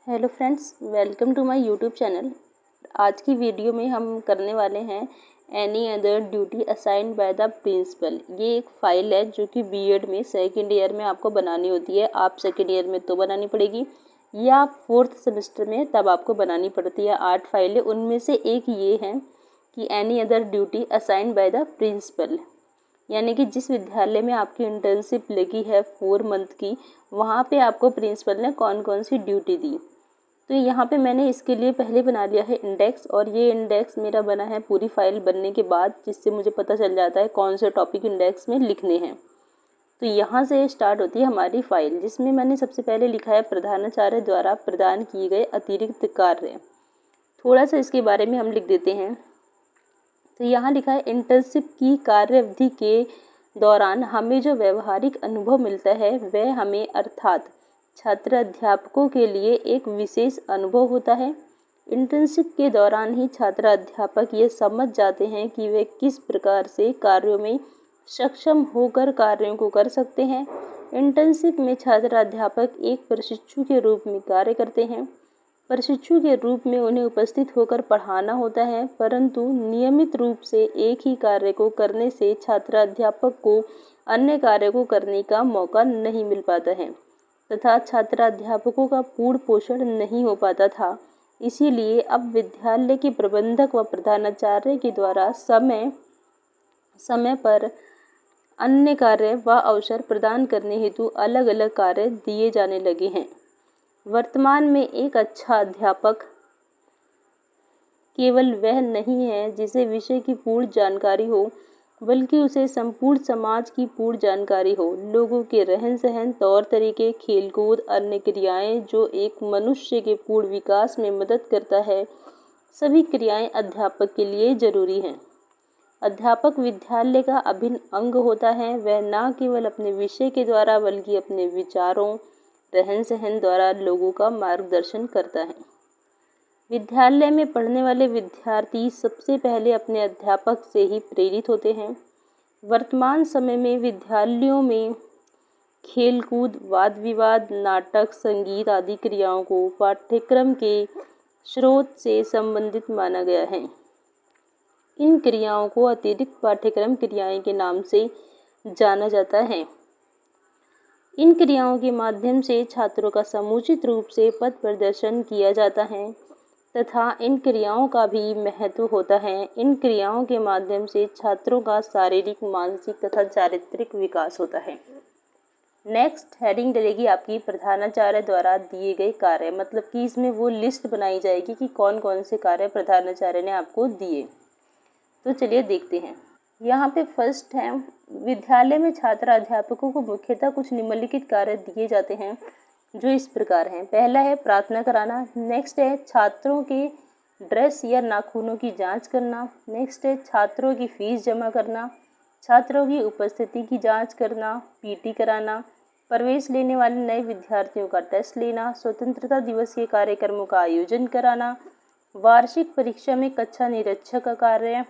Hello friends, welcome to my YouTube channel. आज की video में हम करने वाले हैं any other duty assigned by the principal. ये एक फ़ाइल है जो कि बीएड में सेकेंड ईयर में आपको बनानी होती है। आप सेकेंड ईयर में तो बनानी पड़ेगी या फोर्थ सेमेस्टर में तब आपको बनानी पड़ती है। 8 फाइलें, उनमें से एक ये है कि any other duty assigned by the principal, यानी कि जिस विद्यालय में आपकी इंटर्नशिप लगी है 4 मंथ की, वहाँ पे आपको प्रिंसिपल ने कौन कौन सी ड्यूटी दी। तो यहाँ पे मैंने इसके लिए पहले बना लिया है इंडेक्स, और ये इंडेक्स मेरा बना है पूरी फाइल बनने के बाद, जिससे मुझे पता चल जाता है कौन से टॉपिक इंडेक्स में लिखने हैं। तो यहाँ से स्टार्ट होती है हमारी फाइल, जिसमें मैंने सबसे पहले लिखा है प्रधानाचार्य द्वारा प्रदान किए गए अतिरिक्त कार्य। थोड़ा सा इसके बारे में हम लिख देते हैं। तो यहाँ लिखा है इंटर्नशिप की कार्य अवधि के दौरान हमें जो व्यवहारिक अनुभव मिलता है वह हमें अर्थात छात्र अध्यापकों के लिए एक विशेष अनुभव होता है। इंटर्नशिप के दौरान ही छात्र अध्यापक ये समझ जाते हैं कि वे किस प्रकार से कार्यों में सक्षम होकर कार्यों को कर सकते हैं। इंटर्नशिप में छात्र अध्यापक एक प्रशिक्षु के रूप में कार्य करते हैं। प्रशिक्षु के रूप में उन्हें उपस्थित होकर पढ़ाना होता है, परंतु नियमित रूप से एक ही कार्य को करने से छात्र अध्यापक को अन्य कार्य को करने का मौका नहीं मिल पाता है तथा छात्राध्यापकों का पूर्ण पोषण नहीं हो पाता था। इसीलिए अब विद्यालय के प्रबंधक व प्रधानाचार्य के द्वारा समय समय पर अन्य कार्य व अवसर प्रदान करने हेतु अलग अलग कार्य दिए जाने लगे हैं। वर्तमान में एक अच्छा अध्यापक केवल वह नहीं है जिसे विषय की पूर्ण जानकारी हो, बल्कि उसे संपूर्ण समाज की पूर्ण जानकारी हो। लोगों के रहन सहन, तौर तरीके, खेलकूद, अन्य क्रियाएं जो एक मनुष्य के पूर्ण विकास में मदद करता है, सभी क्रियाएं अध्यापक के लिए जरूरी हैं। अध्यापक विद्यालय का अभिन्न अंग होता है। वह न केवल अपने विषय के द्वारा बल्कि अपने विचारों, रहन सहन द्वारा लोगों का मार्गदर्शन करता है। विद्यालय में पढ़ने वाले विद्यार्थी सबसे पहले अपने अध्यापक से ही प्रेरित होते हैं। वर्तमान समय में विद्यालयों में खेलकूद, वाद विवाद, नाटक, संगीत आदि क्रियाओं को पाठ्यक्रम के स्रोत से संबंधित माना गया है। इन क्रियाओं को अतिरिक्त पाठ्यक्रम क्रियाएं के नाम से जाना जाता है। इन क्रियाओं के माध्यम से छात्रों का समुचित रूप से पथ प्रदर्शन किया जाता है तथा इन क्रियाओं का भी महत्व होता है। इन क्रियाओं के माध्यम से छात्रों का शारीरिक, मानसिक तथा चारित्रिक विकास होता है। नेक्स्ट हेडिंग डलेगी आपकी प्रधानाचार्य द्वारा दिए गए कार्य, मतलब कि इसमें वो लिस्ट बनाई जाएगी कि कौन कौन से कार्य प्रधानाचार्य ने आपको दिए। तो चलिए देखते हैं। यहाँ पे फर्स्ट है, विद्यालय में छात्र अध्यापकों को मुख्यतः कुछ निम्नलिखित कार्य दिए जाते हैं जो इस प्रकार हैं। पहला है प्रार्थना कराना। नेक्स्ट है छात्रों के ड्रेस या नाखूनों की जांच करना। नेक्स्ट है छात्रों की फीस जमा करना, छात्रों की उपस्थिति की जांच करना, पीटी कराना, प्रवेश लेने वाले नए विद्यार्थियों का टेस्ट लेना, स्वतंत्रता दिवस के कार्यक्रमों का आयोजन कराना, वार्षिक परीक्षा में कक्षा निरीक्षक का कार्य,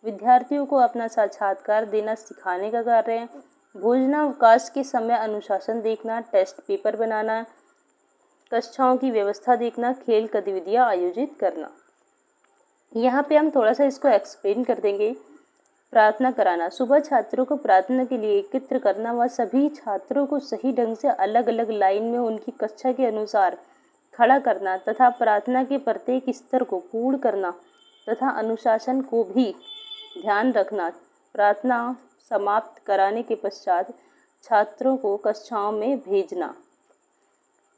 विद्यार्थियों को अपना साक्षात्कार देना सिखाने का कार्य, भोजनावकाश के समय अनुशासन देखना, टेस्ट पेपर बनाना, कक्षाओं की व्यवस्था देखना, खेल गतिविधियां आयोजित करना। यहाँ पे हम थोड़ा सा इसको एक्सप्लेन कर देंगे। प्रार्थना कराना, सुबह छात्रों को प्रार्थना के लिए एकत्र करना व सभी छात्रों को सही ढंग से अलग अलग लाइन में उनकी कक्षा के अनुसार खड़ा करना तथा प्रार्थना के प्रत्येक स्तर को पूर्ण करना तथा अनुशासन को भी ध्यान रखना। प्रार्थना समाप्त कराने के पश्चात छात्रों को कक्षाओं में भेजना।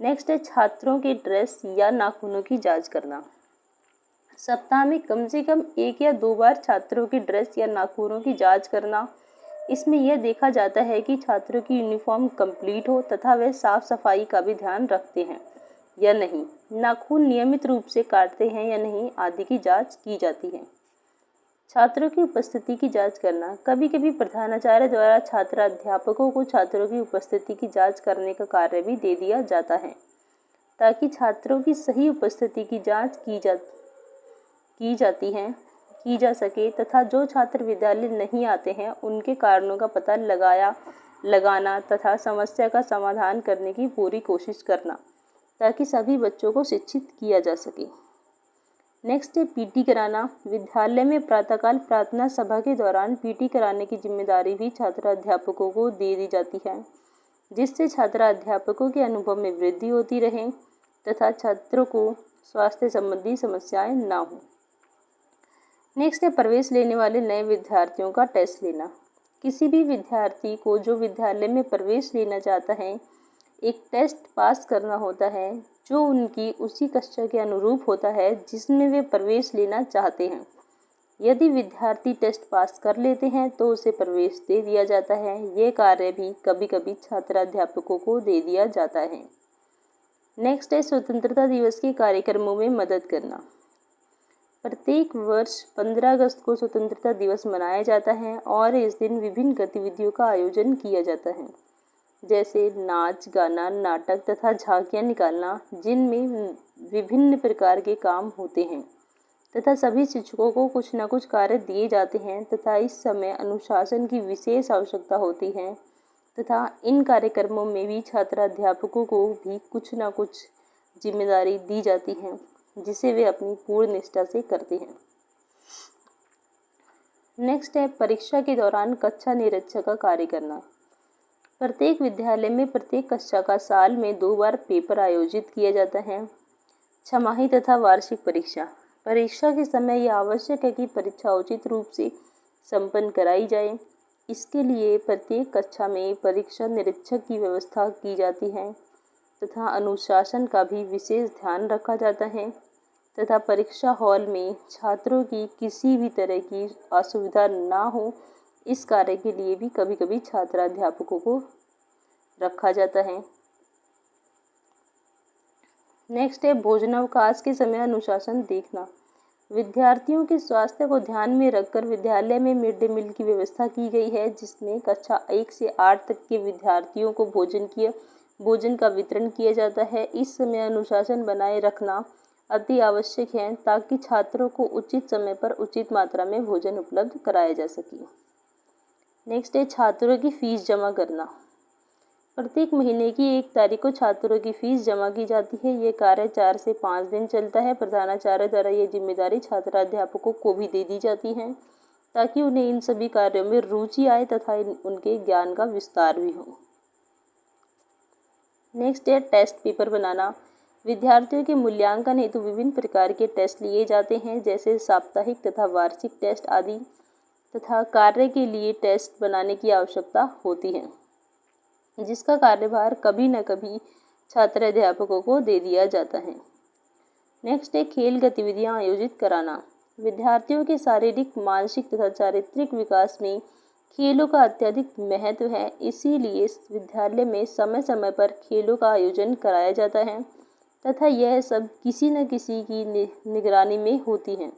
नेक्स्ट है छात्रों के ड्रेस या नाखूनों की जांच करना। सप्ताह में कम से कम 1 या 2 बार छात्रों की ड्रेस या नाखूनों की जांच करना। इसमें यह देखा जाता है कि छात्रों की यूनिफॉर्म कंप्लीट हो तथा वे साफ सफाई का भी ध्यान रखते हैं या नहीं, नाखून नियमित रूप से काटते हैं या नहीं आदि की जांच की जाती है। छात्रों की उपस्थिति की जांच करना। कभी कभी प्रधानाचार्य द्वारा छात्र अध्यापकों को छात्रों की उपस्थिति की जांच करने का कार्य भी दे दिया जाता है ताकि छात्रों की सही उपस्थिति की जांच की जा सके तथा जो छात्र विद्यालय नहीं आते हैं उनके कारणों का पता लगाना तथा समस्या का समाधान करने की पूरी कोशिश करना। ताकि सभी बच्चों को शिक्षित किया जा सके। नेक्स्ट है पीटी कराना। विद्यालय में प्रातःकाल प्रार्थना सभा के दौरान पीटी कराने की जिम्मेदारी भी छात्र अध्यापकों को दे दी जाती है, जिससे छात्र अध्यापकों के अनुभव में वृद्धि होती रहे तथा छात्रों को स्वास्थ्य संबंधी समस्याएं ना हो। नेक्स्ट है प्रवेश लेने वाले नए विद्यार्थियों का टेस्ट लेना। किसी भी विद्यार्थी को जो विद्यालय में प्रवेश लेना चाहता है, एक टेस्ट पास करना होता है जो उनकी उसी कक्षा के अनुरूप होता है जिसमें वे प्रवेश लेना चाहते हैं। यदि विद्यार्थी टेस्ट पास कर लेते हैं तो उसे प्रवेश दे दिया जाता है। ये कार्य भी कभी कभी छात्र अध्यापकों को दे दिया जाता है। नेक्स्ट है स्वतंत्रता दिवस के कार्यक्रमों में मदद करना। प्रत्येक वर्ष 15 अगस्त को स्वतंत्रता दिवस मनाया जाता है और इस दिन विभिन्न गतिविधियों का आयोजन किया जाता है, जैसे नाच, गाना, नाटक तथा झांकियाँ निकालना, जिनमें विभिन्न प्रकार के काम होते हैं तथा सभी शिक्षकों को कुछ न कुछ कार्य दिए जाते हैं तथा इस समय अनुशासन की विशेष आवश्यकता होती है तथा इन कार्यक्रमों में भी छात्र अध्यापकों को भी कुछ न कुछ जिम्मेदारी दी जाती है जिसे वे अपनी पूर्ण निष्ठा से करते हैं। नेक्स्ट है परीक्षा के दौरान कक्षा निरीक्षक का कार्य करना। प्रत्येक विद्यालय में प्रत्येक कक्षा का साल में 2 बार पेपर आयोजित किया जाता है, छमाही तथा वार्षिक परीक्षा। परीक्षा के समय यह आवश्यक है कि परीक्षा उचित रूप से संपन्न कराई जाए। इसके लिए प्रत्येक कक्षा में परीक्षा निरीक्षक की व्यवस्था की जाती है तथा अनुशासन का भी विशेष ध्यान रखा जाता है तथा परीक्षा हॉल में छात्रों की किसी भी तरह की असुविधा ना हो, इस कार्य के लिए भी कभी कभी छात्र अध्यापकों को रखा जाता है। नेक्स्ट है भोजनावकाश के समय अनुशासन देखना। विद्यार्थियों के स्वास्थ्य को ध्यान में रखकर विद्यालय में मिड डे मील की व्यवस्था की गई है, जिसमें कक्षा 1 से 8 तक के विद्यार्थियों को भोजन का वितरण किया जाता है। इस समय अनुशासन बनाए रखना अति आवश्यक है ताकि छात्रों को उचित समय पर उचित मात्रा में भोजन उपलब्ध कराया जा सके। नेक्स्ट है छात्रों की फीस जमा करना। प्रत्येक महीने की 1 तारीख को छात्रों की फीस जमा की जाती है। ये कार्य 4 से 5 दिन चलता है। प्रधानाचार्य द्वारा ये जिम्मेदारी छात्र अध्यापकों को भी दे दी जाती है ताकि उन्हें इन सभी कार्यों में रुचि आए तथा उनके ज्ञान का विस्तार भी हो। नेक्स्ट है टेस्ट पेपर बनाना। विद्यार्थियों के मूल्यांकन हेतु विभिन्न प्रकार के टेस्ट लिए जाते हैं, जैसे साप्ताहिक तथा वार्षिक टेस्ट आदि, तथा कार्य के लिए टेस्ट बनाने की आवश्यकता होती है, जिसका कार्यभार कभी न कभी छात्र अध्यापकों को दे दिया जाता है। नेक्स्ट है खेल गतिविधियां आयोजित कराना। विद्यार्थियों के शारीरिक, मानसिक तथा चारित्रिक विकास में खेलों का अत्यधिक महत्व है, इसीलिए विद्यालय में समय समय पर खेलों का आयोजन कराया जाता है तथा यह सब किसी न किसी की निगरानी में होती है।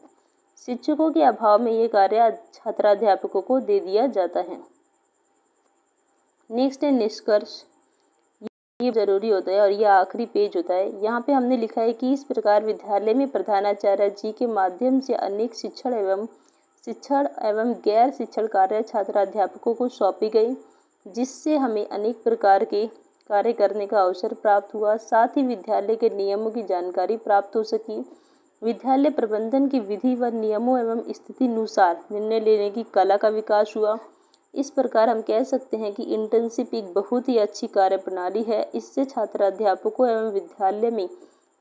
शिक्षकों के अभाव में ये कार्य छात्राध्यापकों को दे दिया जाता है। नेक्स्ट है निष्कर्ष। ये जरूरी होता है और यह आखिरी पेज होता है। यहाँ पे हमने लिखा है कि इस प्रकार विद्यालय में प्रधानाचार्य जी के माध्यम से अनेक शिक्षण एवं गैर शिक्षण कार्य छात्राध्यापकों को सौंपी गई, जिससे हमें अनेक प्रकार के कार्य करने का अवसर प्राप्त हुआ। साथ ही विद्यालय के नियमों की जानकारी प्राप्त हो सकी। विद्यालय प्रबंधन की विधि व नियमों एवं स्थिति अनुसार निर्णय लेने की कला का विकास हुआ। इस प्रकार हम कह सकते हैं कि इंटर्नशिप एक बहुत ही अच्छी कार्य प्रणाली है। इससे छात्र अध्यापकों एवं विद्यालय में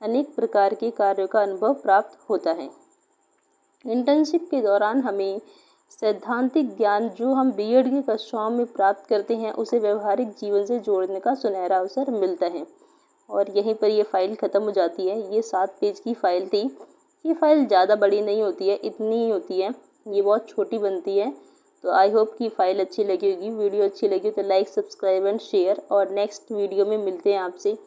अनेक प्रकार के कार्यों का अनुभव प्राप्त होता है। इंटर्नशिप के दौरान हमें सैद्धांतिक ज्ञान जो हम बीएड की कक्षाओं में प्राप्त करते हैं, उसे व्यवहारिक जीवन से जोड़ने का सुनहरा अवसर मिलता है। और यहीं पर ये फाइल ख़त्म हो जाती है। ये 7 पेज की फाइल थी। ये फाइल ज़्यादा बड़ी नहीं होती है, इतनी ही होती है, ये बहुत छोटी बनती है। तो आई होप कि फाइल अच्छी लगी होगी। वीडियो अच्छी लगी तो लाइक, सब्सक्राइब एंड शेयर, और नेक्स्ट वीडियो में मिलते हैं आपसे।